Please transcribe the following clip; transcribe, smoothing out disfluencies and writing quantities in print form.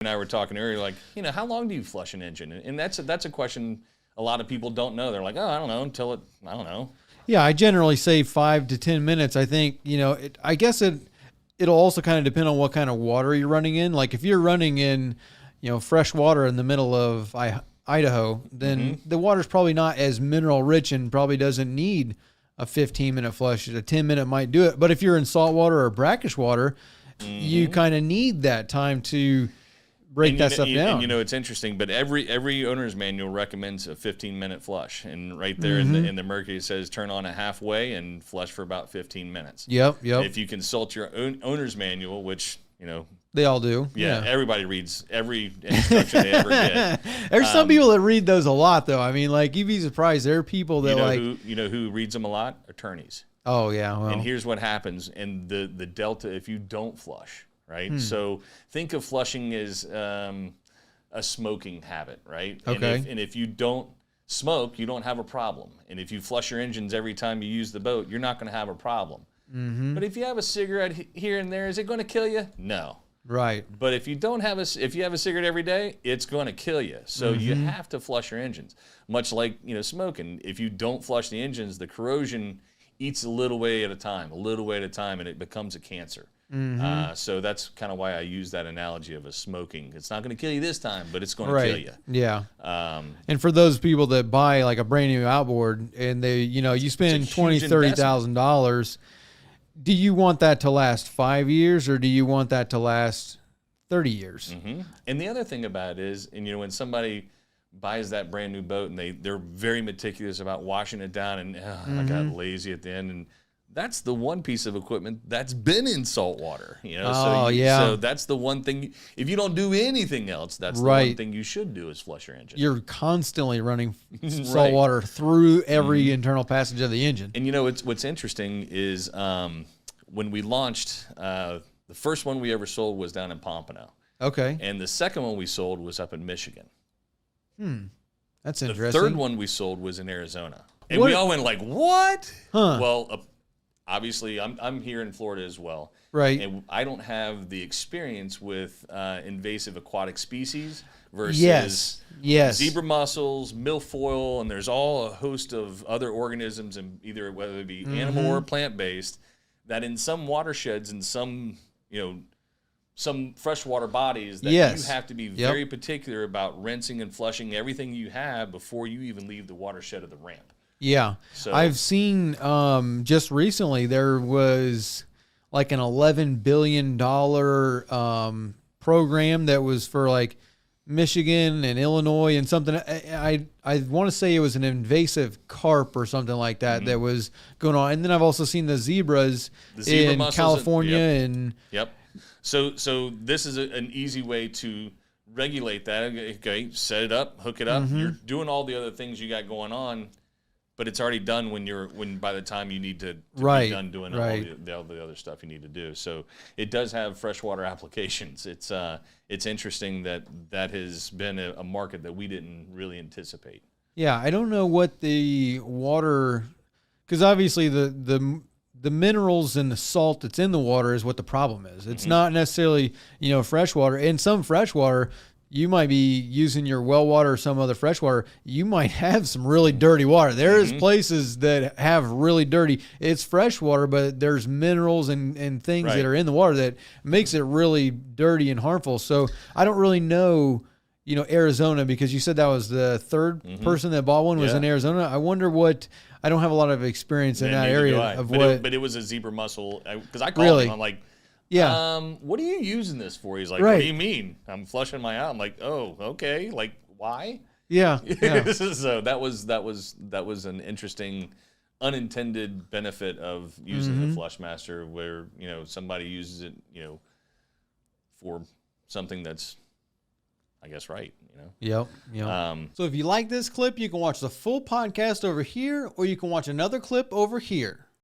and I were talking earlier, like, how long do you flush an engine? And that's a question a lot of people don't know. They're like, oh, I don't know I don't know. Yeah, I generally say 5 to 10 minutes. I think, I guess it'll also kind of depend on what kind of water you're running in. Like if you're running in, fresh water in the middle of Idaho, then the water's probably not as mineral rich and probably doesn't need a 15-minute flush. A 10-minute might do it. But if you're in salt water or brackish water, you kind of need that time to break that stuff down. And it's interesting, but every owner's manual recommends a 15-minute flush, and right there in the Mercury it says turn on it halfway and flush for about 15 minutes. Yep. If you consult your own owner's manual, which they all do. Yeah, everybody reads every instruction they ever get. There's some people that read those a lot, though. I mean, like you'd be surprised. There are people that who reads them a lot? Attorneys. Oh yeah. Well. And here's what happens, and the delta if you don't flush. Right. So think of flushing as a smoking habit, right? Okay. And if you don't smoke, you don't have a problem. And if you flush your engines every time you use the boat, you're not going to have a problem. But if you have a cigarette here and there, is it going to kill you? No. Right. But if you have a cigarette every day, it's going to kill you. So you have to flush your engines. Much like smoking. If you don't flush the engines, the corrosion eats a little way at a time, and it becomes a cancer. So that's kind of why I use that analogy of a smoking. It's not going to kill you this time, but it's going to kill you. Yeah. And for those people that buy like a brand new outboard and they, you spend $20,000-$30,000, do you want that to last 5 years or do you want that to last 30 years? And the other thing about it is, when somebody buys that brand new boat and they're very meticulous about washing it down, and I got lazy at the end, and that's the one piece of equipment that's been in salt water, So that's the one thing. If you don't do anything else, that's the one thing you should do is flush your engine. You're constantly running salt water through every internal passage of the engine. And what's interesting is when we launched, the first one we ever sold was down in Pompano. Okay. And the second one we sold was up in Michigan. That's interesting. The third one we sold was in Arizona. And we all went like, what? Well, obviously, I'm here in Florida as well. Right. And I don't have the experience with invasive aquatic species versus zebra mussels, milfoil, and there's all a host of other organisms, and whether it be animal or plant-based, that in some watersheds and some freshwater bodies that you have to be very particular about rinsing and flushing everything you have before you even leave the watershed of the ramp. Yeah. So I've seen just recently there was like an $11 billion program that was for like Michigan and Illinois and something. I want to say it was an invasive carp or something like that that was going on. And then I've also seen the zebras in California So this is an easy way to regulate that. Okay, set it up, hook it up. You're doing all the other things you got going on, but it's already done when by the time you need to be done doing all the other stuff you need to do. So it does have freshwater applications. It's interesting that has been a market that we didn't really anticipate. Yeah, I don't know what the water, because obviously the minerals and the salt that's in the water is what the problem is. It's not necessarily, freshwater. In some freshwater, you might be using your well water or some other freshwater. You might have some really dirty water. There's places that have really dirty. It's freshwater, but there's minerals and things that are in the water that makes it really dirty and harmful. So I don't really know, Arizona, because you said that was the third person that bought one was in Arizona. I wonder what. I don't have a lot of experience in that area but it was a zebra mussel, because I called him. I'm like, what are you using this for? He's like, what do you mean? I'm flushing my out. I'm like, oh, okay. Like, why? Yeah. So that was an interesting unintended benefit of using the Flushmaster, where somebody uses it for something that's, I guess, right. Yep. So if you like this clip, you can watch the full podcast over here, or you can watch another clip over here.